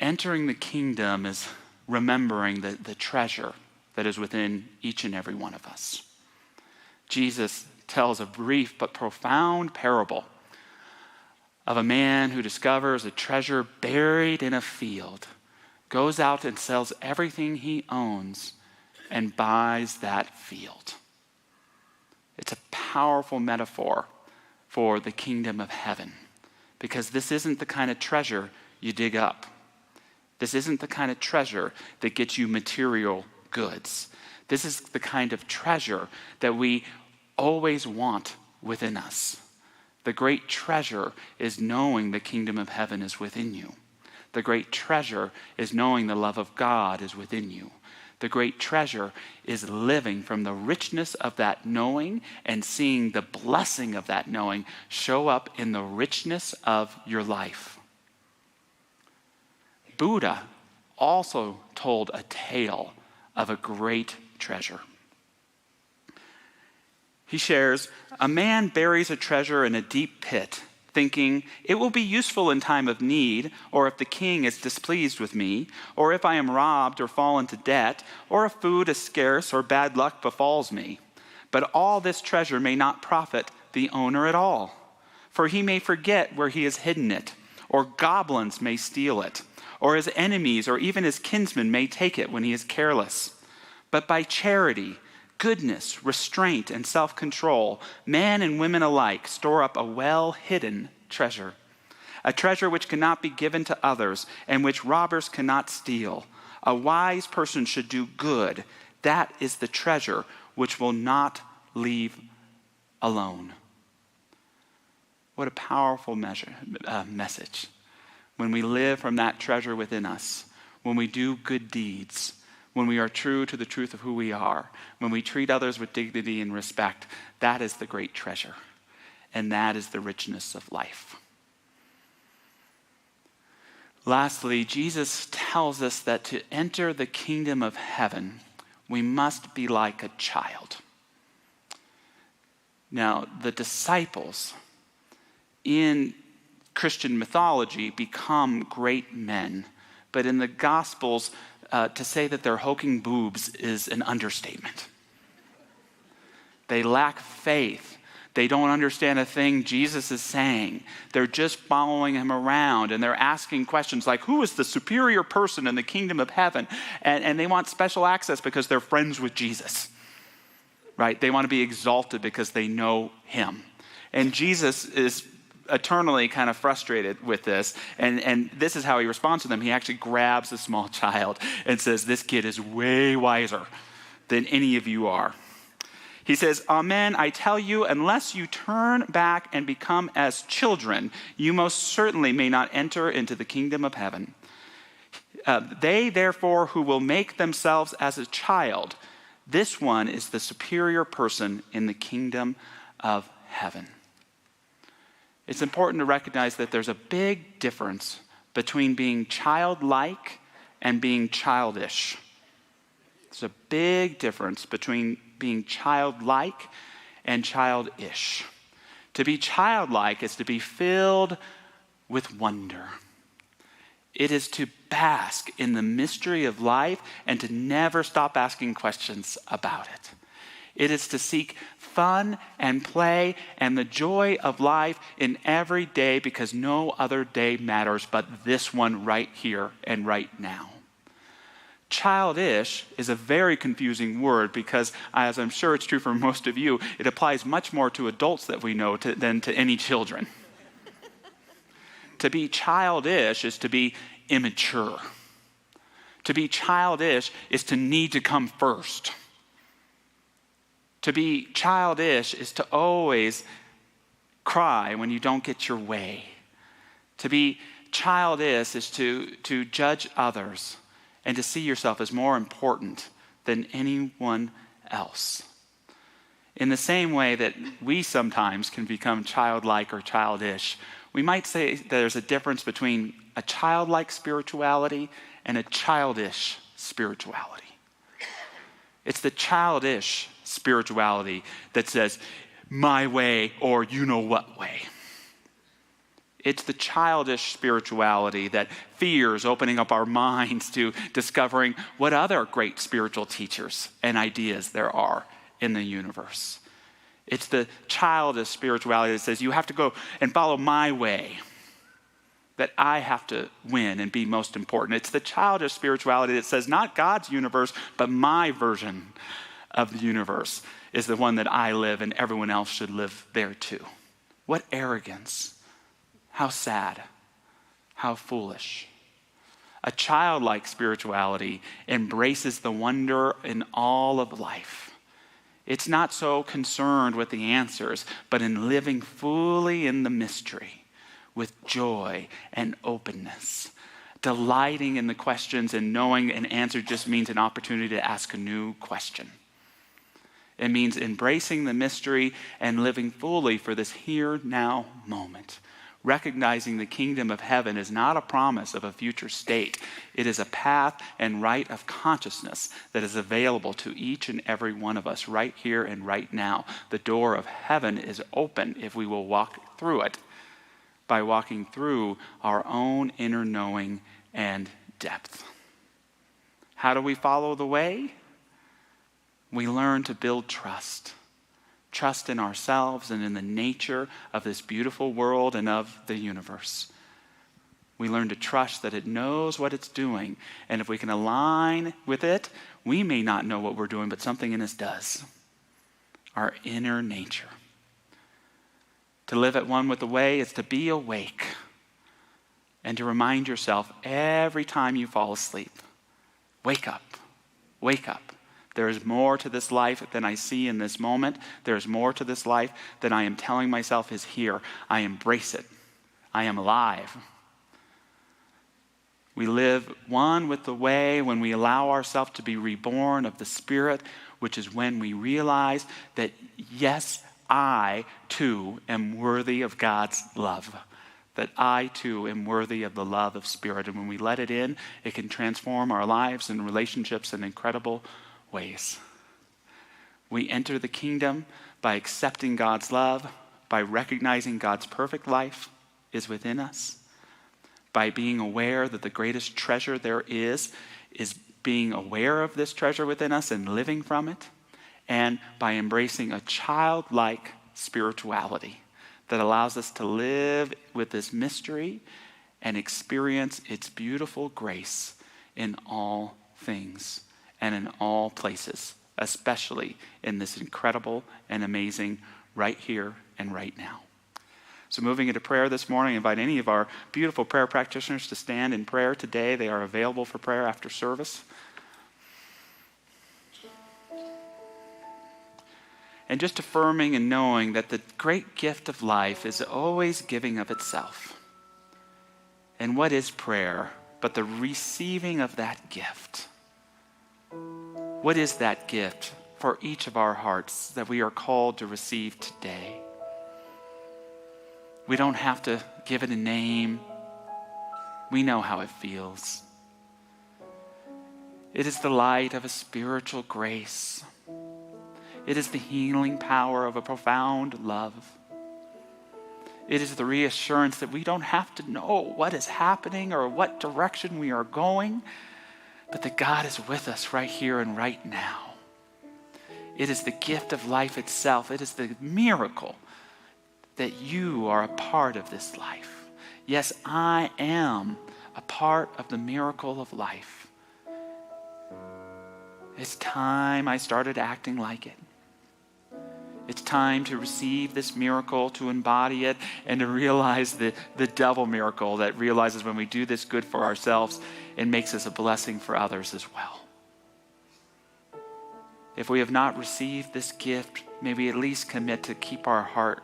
Entering the kingdom is remembering the treasure that is within each and every one of us. Jesus tells a brief but profound parable of a man who discovers a treasure buried in a field, goes out and sells everything he owns, and buys that field. It's a powerful metaphor for the kingdom of heaven, because this isn't the kind of treasure you dig up. This isn't the kind of treasure that gets you material goods. This is the kind of treasure that we always want within us. The great treasure is knowing the kingdom of heaven is within you. The great treasure is knowing the love of God is within you. The great treasure is living from the richness of that knowing and seeing the blessing of that knowing show up in the richness of your life. Buddha also told a tale of a great treasure. He shares, "A man buries a treasure in a deep pit, thinking, it will be useful in time of need, or if the king is displeased with me, or if I am robbed or fall into debt, or if food is scarce or bad luck befalls me. But all this treasure may not profit the owner at all, for he may forget where he has hidden it, or goblins may steal it, or his enemies or even his kinsmen may take it when he is careless. But by charity, goodness, restraint, and self-control, men and women alike store up a well-hidden treasure, a treasure which cannot be given to others and which robbers cannot steal. A wise person should do good. That is the treasure which will not leave alone." What a powerful message. When we live from that treasure within us, when we do good deeds, when we are true to the truth of who we are, when we treat others with dignity and respect, that is the great treasure. And that is the richness of life. Lastly, Jesus tells us that to enter the kingdom of heaven, we must be like a child. Now, the disciples in Christian mythology become great men, but in the Gospels, to say that they're hulking boobs is an understatement. They lack faith. They don't understand a thing Jesus is saying. They're just following him around, and they're asking questions like, who is the superior person in the kingdom of heaven? And they want special access because they're friends with Jesus, right? They want to be exalted because they know him. And Jesus is eternally kind of frustrated with this, and this is how he responds to them. He actually grabs a small child and says, "This kid is way wiser than any of you are." He says, "Amen, I tell you, unless you turn back and become as children, you most certainly may not enter into the kingdom of heaven. They, therefore, who will make themselves as a child, this one is the superior person in the kingdom of heaven." It's important to recognize that there's a big difference between being childlike and being childish. There's a big difference between being childlike and childish. To be childlike is to be filled with wonder. It is to bask in the mystery of life and to never stop asking questions about it. It is to seek fun and play and the joy of life in every day because no other day matters but this one right here and right now. Childish is a very confusing word because, as I'm sure it's true for most of you, it applies much more to adults that we know than to any children. To be childish is to be immature. To be childish is to need to come first. To be childish is to always cry when you don't get your way. To be childish is to judge others and to see yourself as more important than anyone else. In the same way that we sometimes can become childlike or childish, we might say there's a difference between a childlike spirituality and a childish spirituality. It's the childish spirituality that says, my way or you know what way. It's the childish spirituality that fears opening up our minds to discovering what other great spiritual teachers and ideas there are in the universe. It's the childish spirituality that says you have to go and follow my way, that I have to win and be most important. It's the childish spirituality that says not God's universe, but my version of the universe is the one that I live and everyone else should live there too. What arrogance. How sad. How foolish. A childlike spirituality embraces the wonder in all of life. It's not so concerned with the answers, but in living fully in the mystery with joy and openness, delighting in the questions and knowing an answer just means an opportunity to ask a new question. It means embracing the mystery and living fully for this here now moment. Recognizing the kingdom of heaven is not a promise of a future state. It is a path and right of consciousness that is available to each and every one of us right here and right now. The door of heaven is open if we will walk through it by walking through our own inner knowing and depth. How do we follow the way? We learn to build trust. Trust in ourselves and in the nature of this beautiful world and of the universe. We learn to trust that it knows what it's doing. And if we can align with it, we may not know what we're doing, but something in us does. Our inner nature. To live at one with the way is to be awake and to remind yourself every time you fall asleep, wake up, wake up. There is more to this life than I see in this moment. There is more to this life than I am telling myself is here. I embrace it. I am alive. We live one with the way when we allow ourselves to be reborn of the Spirit, which is when we realize that, yes, I too am worthy of God's love. That I too am worthy of the love of Spirit. And when we let it in, it can transform our lives and relationships in incredible ways. We enter the kingdom by accepting God's love, by recognizing God's perfect life is within us, by being aware that the greatest treasure there is being aware of this treasure within us and living from it, and by embracing a childlike spirituality that allows us to live with this mystery and experience its beautiful grace in all things and in all places, especially in this incredible and amazing right here and right now. So moving into prayer this morning, I invite any of our beautiful prayer practitioners to stand in prayer today. They are available for prayer after service. And just affirming and knowing that the great gift of life is always giving of itself. And what is prayer but the receiving of that gift? What is that gift for each of our hearts that we are called to receive today? We don't have to give it a name. We know how it feels. It is the light of a spiritual grace. It is the healing power of a profound love. It is the reassurance that we don't have to know what is happening or what direction we are going, but that God is with us right here and right now. It is the gift of life itself. It is the miracle that you are a part of this life. Yes, I am a part of the miracle of life. It's time I started acting like it. It's time to receive this miracle, to embody it, and to realize the double miracle that realizes when we do this good for ourselves, it makes us a blessing for others as well. If we have not received this gift, may we at least commit to keep our heart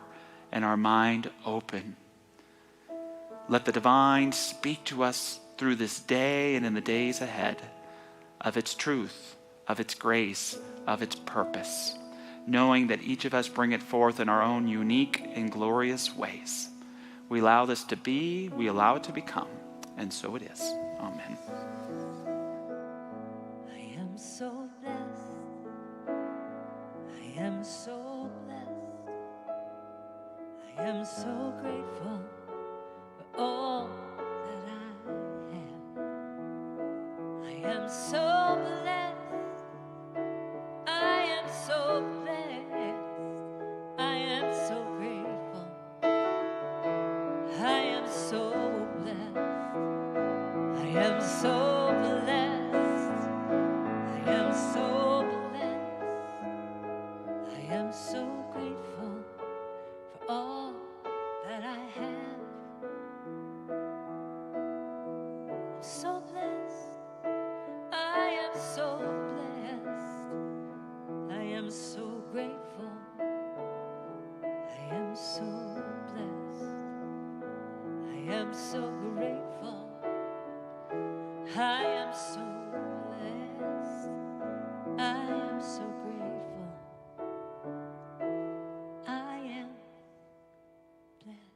and our mind open. Let the divine speak to us through this day and in the days ahead of its truth, of its grace, of its purpose, knowing that each of us bring it forth in our own unique and glorious ways. We allow this to be, we allow it to become, and so it is. Amen. I am so blessed. I am so blessed. I am so grateful for all that I have. I am so blessed. I am so blessed. I am so grateful. I am so blessed. I am so blessed. I am so blessed. I am so grateful for all that I have. I'm so blessed. I am so blessed. I am so grateful. I am so blessed. I am so grateful. I am so blessed. I am so grateful. I am blessed.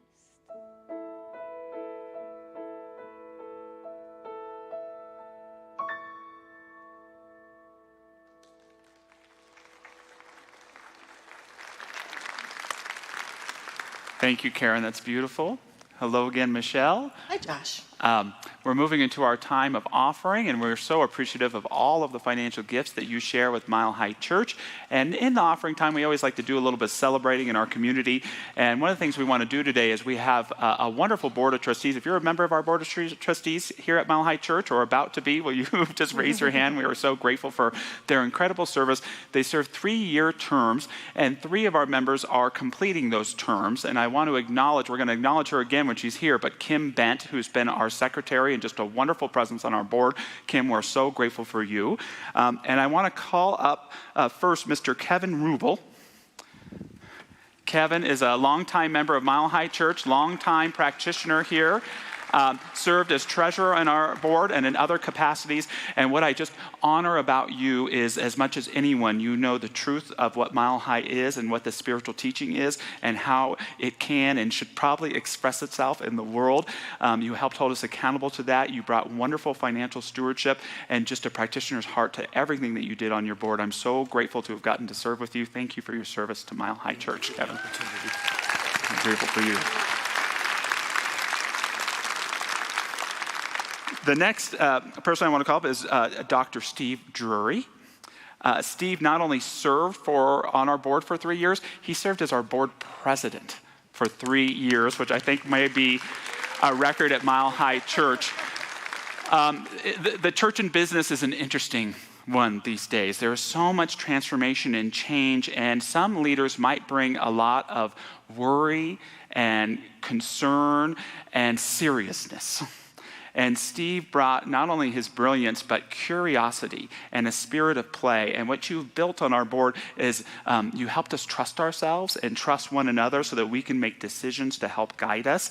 Thank you, Karen. That's beautiful. Hello again, Michelle. Hi, Josh. We're moving into our time of offering, and we're so appreciative of all of the financial gifts that you share with Mile High Church. And in the offering time, we always like to do a little bit of celebrating in our community. And one of the things we want to do today is we have a wonderful board of trustees. If you're a member of our board of trustees here at Mile High Church or about to be, will you just raise your hand? We are so grateful for their incredible service. They serve 3-year terms, and 3 of our members are completing those terms. And I want to acknowledge, we're going to acknowledge her again when she's here, but Kim Bent, who's been our secretary and just a wonderful presence on our board. Kim, we're so grateful for you. And I want to call up first Mr. Kevin Rubel. Kevin is a longtime member of Mile High Church, longtime practitioner here. Served as treasurer on our board and in other capacities. And what I just honor about you is, as much as anyone, you know the truth of what Mile High is and what the spiritual teaching is and how it can and should probably express itself in the world. You helped hold us accountable to that. You brought wonderful financial stewardship and just a practitioner's heart to everything that you did on your board. I'm so grateful to have gotten to serve with you. Thank you for your service to Mile High Church, Kevin. I'm grateful for you. The next person I want to call up is Dr. Steve Drury. Steve not only served on our board for 3 years, he served as our board president for 3 years, which I think may be a record at Mile High Church. The church and business is an interesting one these days. There is so much transformation and change, and some leaders might bring a lot of worry and concern and seriousness. And Steve brought not only his brilliance, but curiosity and a spirit of play. And what you've built on our board is you helped us trust ourselves and trust one another so that we can make decisions to help guide us.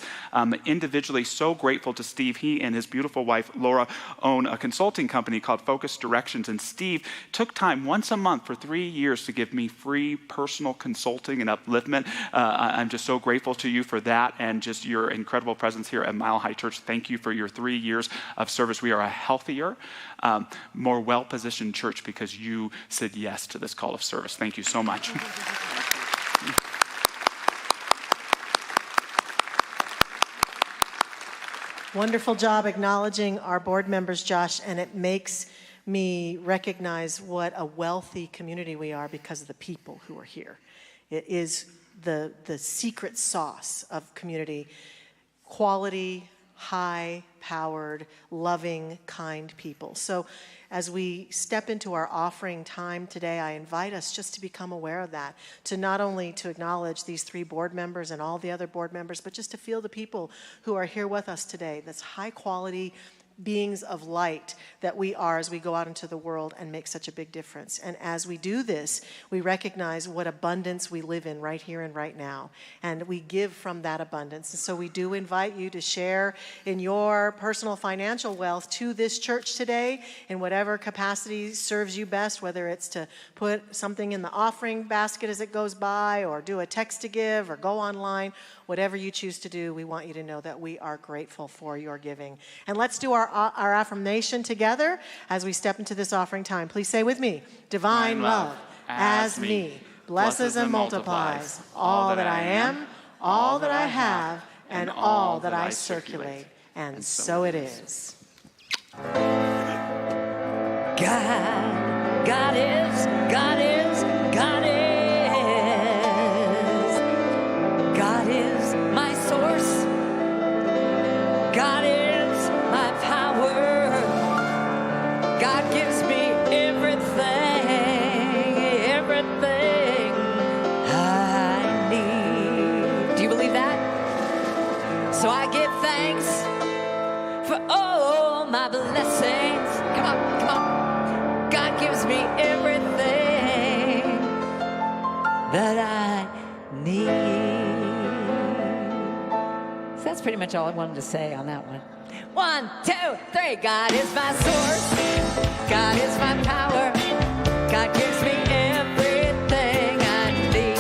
Individually, so grateful to Steve. He and his beautiful wife, Laura, own a consulting company called Focus Directions. And Steve took time once a month for 3 years to give me free personal consulting and upliftment. I'm just so grateful to you for that and just your incredible presence here at Mile High Church. Thank you for your 3 years of service. We are a healthier, more well-positioned church because you said yes to this call of service. Thank you so much. Wonderful job acknowledging our board members, Josh, and it makes me recognize what a wealthy community we are because of the people who are here. It is the secret sauce of community. Quality, high-powered, loving, kind people. So as we step into our offering time today, I invite us just to become aware of that, to not only to acknowledge these 3 board members and all the other board members, but just to feel the people who are here with us today. That's high-quality beings of light that we are as we go out into the world and make such a big difference. And as we do this, we recognize what abundance we live in right here and right now. And we give from that abundance. And so we do invite you to share in your personal financial wealth to this church today in whatever capacity serves you best, whether it's to put something in the offering basket as it goes by, or do a text to give, or go online. Whatever you choose to do, we want you to know that we are grateful for your giving. And let's do our affirmation together as we step into this offering time. Please say with me, divine love as me blesses and multiplies all that I am, all that I have, and all that I circulate. And so it is. God is, God is, God is. God is my source. God is my power. God gives me everything, everything I need. Do you believe that? So I give thanks for all my blessings. Come on, come on. God gives me everything that I need. So that's pretty much all I wanted to say on that one. 1, 2, 3. God is my source. God is my power. God gives me everything I need.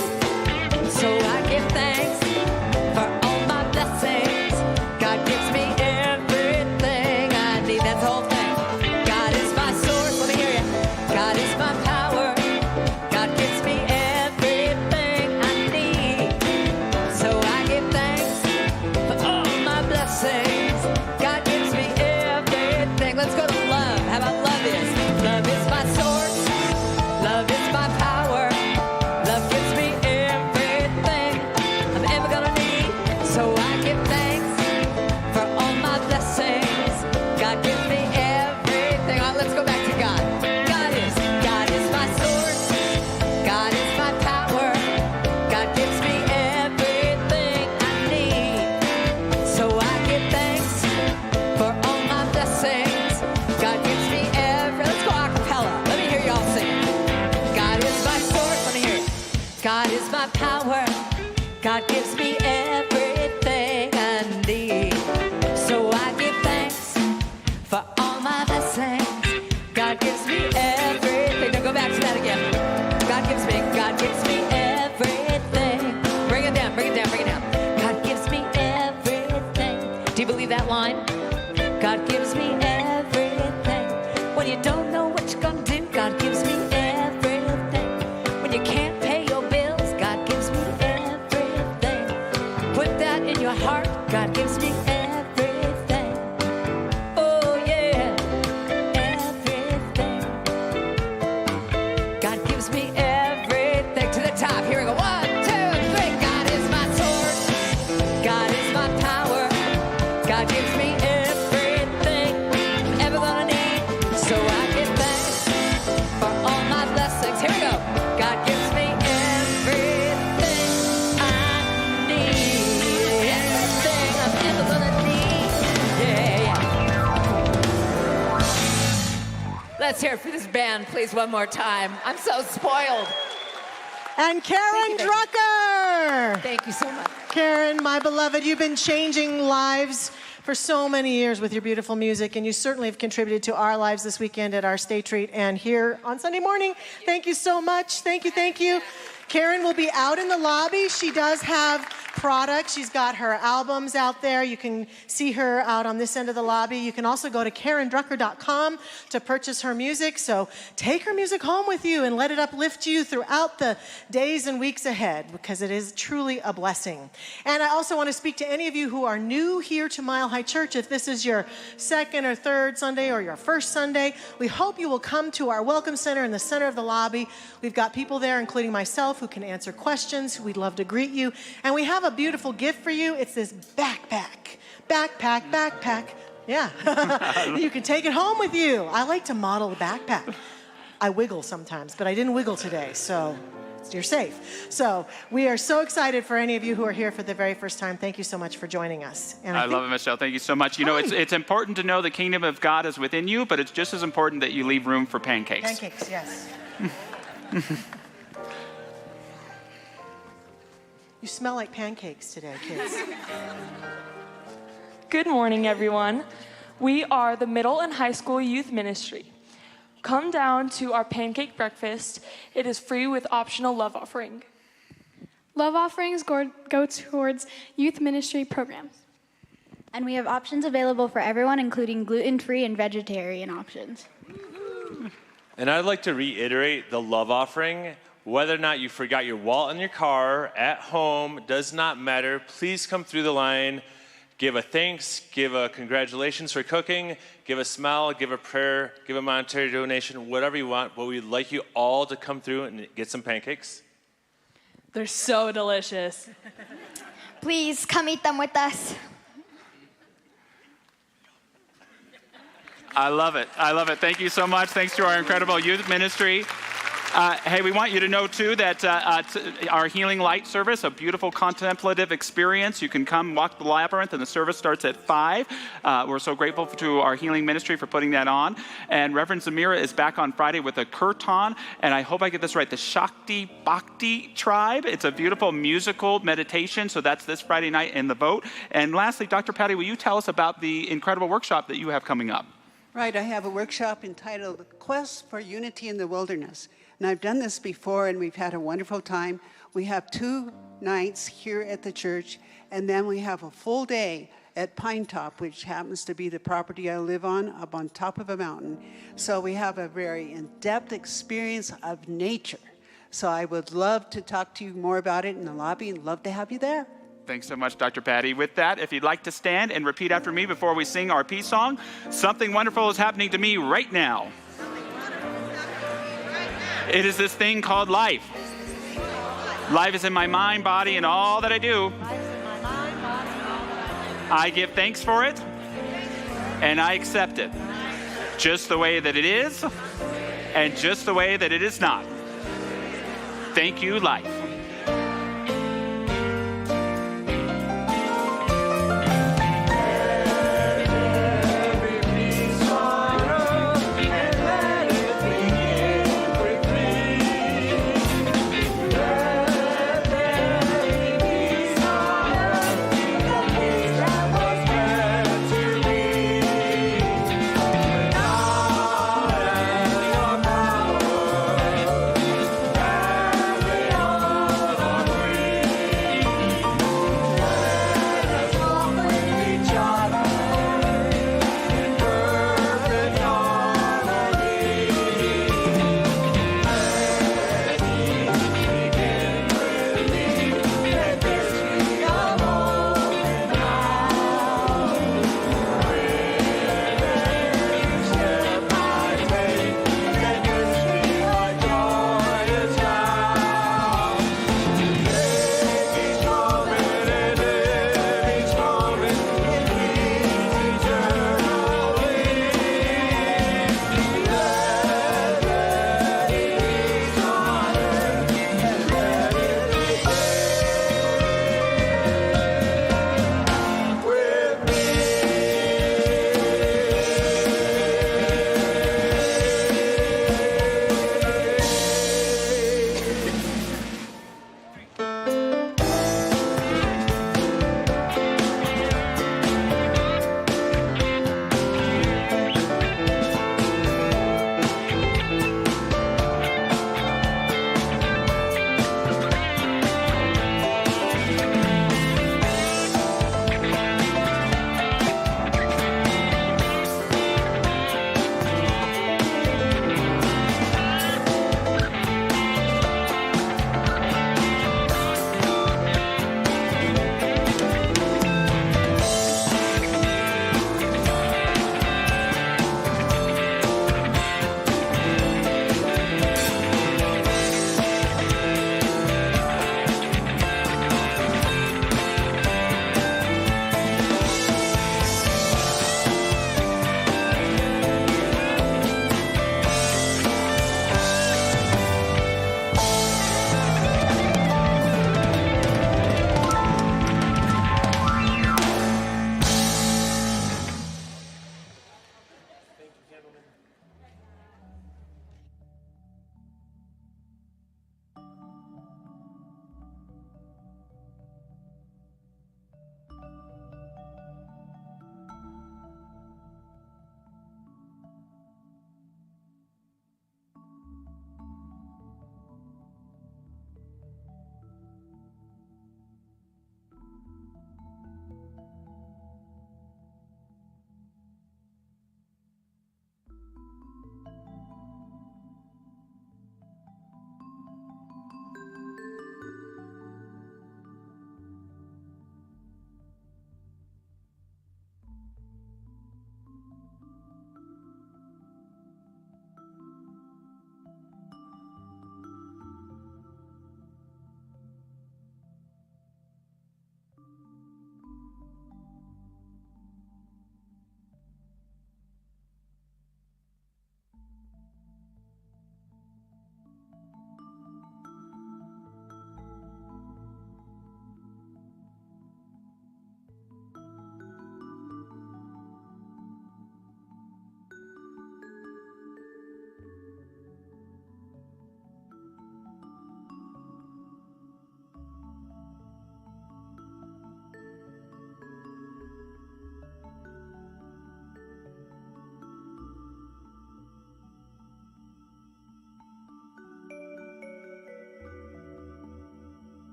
So I give thanks for all my blessings. God gives me everything I need. That's the whole thing. God is my source. Let me hear you. God is my power. God gives me everything I need. So I give thanks for all my blessings. God gives me everything. Let's go to love. How about love is? Love is my source. Love is my power. Love gives me everything I'm ever gonna need. So I give thanks for all my blessings. God gives me everything. All right, let's go back to God. God is my source. God is my power. God gives me everything I need. So I give thanks for all my blessings. God gives me every. Let's go a cappella. Let me hear y'all sing. God is my source. Let me hear it. God is my power. God gives me everything I need. So I give thanks for all my blessings. God gives me everything. Now go back to that again. God gives me everything. Bring it down, bring it down, bring it down. God gives me everything. Do you believe that line? God gives me everything. When you don't know what you're gonna do, God gives me everything. When you can't pay your bills, God gives me everything. Put that in your heart. God gives me everything. Oh yeah, everything. God gives me everything. To the top. Here we go. 1, 2, 3. God is my source. God is my power. God gives me everything I'm ever gonna need. So I give thanks for all my blessings. Here we go. God gives me everything I need. Everything I'm ever gonna need. Yeah. Let's hear it for this band, please, one more time. I'm so spoiled. And Karen Thank you. Drucker. Thank you so much. Karen, my beloved, you've been changing lives for so many years with your beautiful music, and you certainly have contributed to our lives this weekend at our Stay Treat and here on Sunday morning. Thank you so much. Thank you, thank you. Karen will be out in the lobby. She does have products. She's got her albums out there. You can see her out on this end of the lobby. You can also go to karendrucker.com to purchase her music. So take her music home with you and let it uplift you throughout the days and weeks ahead, because it is truly a blessing. And I also want to speak to any of you who are new here to Mile High Church. If this is your second or third Sunday or your first Sunday, we hope you will come to our Welcome Center in the center of the lobby. We've got people there, including myself, who can answer questions. We'd love to greet you. And we have a beautiful gift for you. It's this backpack. Yeah. You can take it home with you. I like to model the backpack. I wiggle sometimes, but I didn't wiggle today, so you're safe. So we are so excited for any of you who are here for the very first time. Thank you so much for joining us. And I love it, Michelle. Thank you so much. You know, it's important to know the kingdom of God is within you, but it's just as important that you leave room for pancakes. Pancakes, yes. You smell like pancakes today, kids. Good morning, everyone. We are the middle and high school youth ministry. Come down to our pancake breakfast. It is free with optional love offering. Love offerings go towards youth ministry programs. And we have options available for everyone, including gluten-free and vegetarian options. And I'd like to reiterate the love offering. Whether or not you forgot your wallet in your car, at home, does not matter. Please come through the line. Give a thanks, give a congratulations for cooking, give a smile, give a prayer, give a monetary donation, whatever you want. But we'd like you all to come through and get some pancakes. They're so delicious. Please come eat them with us. I love it. I love it. Thank you so much. Thanks to our incredible youth ministry. Hey, we want you to know, too, that our Healing Light service, a beautiful contemplative experience. You can come walk the labyrinth, and the service starts at 5. We're so grateful to our healing ministry for putting that on. And Reverend Zamira is back on Friday with a kirtan, and I hope I get this right, the Shakti Bhakti tribe. It's a beautiful musical meditation, so that's this Friday night in the boat. And lastly, Dr. Patty, will you tell us about the incredible workshop that you have coming up? Right, I have a workshop entitled Quest for Unity in the Wilderness. And I've done this before, and we've had a wonderful time. We have 2 nights here at the church, and then we have a full day at Pine Top, which happens to be the property I live on, up on top of a mountain. So we have a very in-depth experience of nature. So I would love to talk to you more about it in the lobby, and love to have you there. Thanks so much, Dr. Patty. With that, if you'd like to stand and repeat after me before we sing our peace song, something wonderful is happening to me right now. It is this thing called life. Life is in my mind, body, and all that I do. I give thanks for it, and I accept it. Just the way that it is, and just the way that it is not. Thank you, life.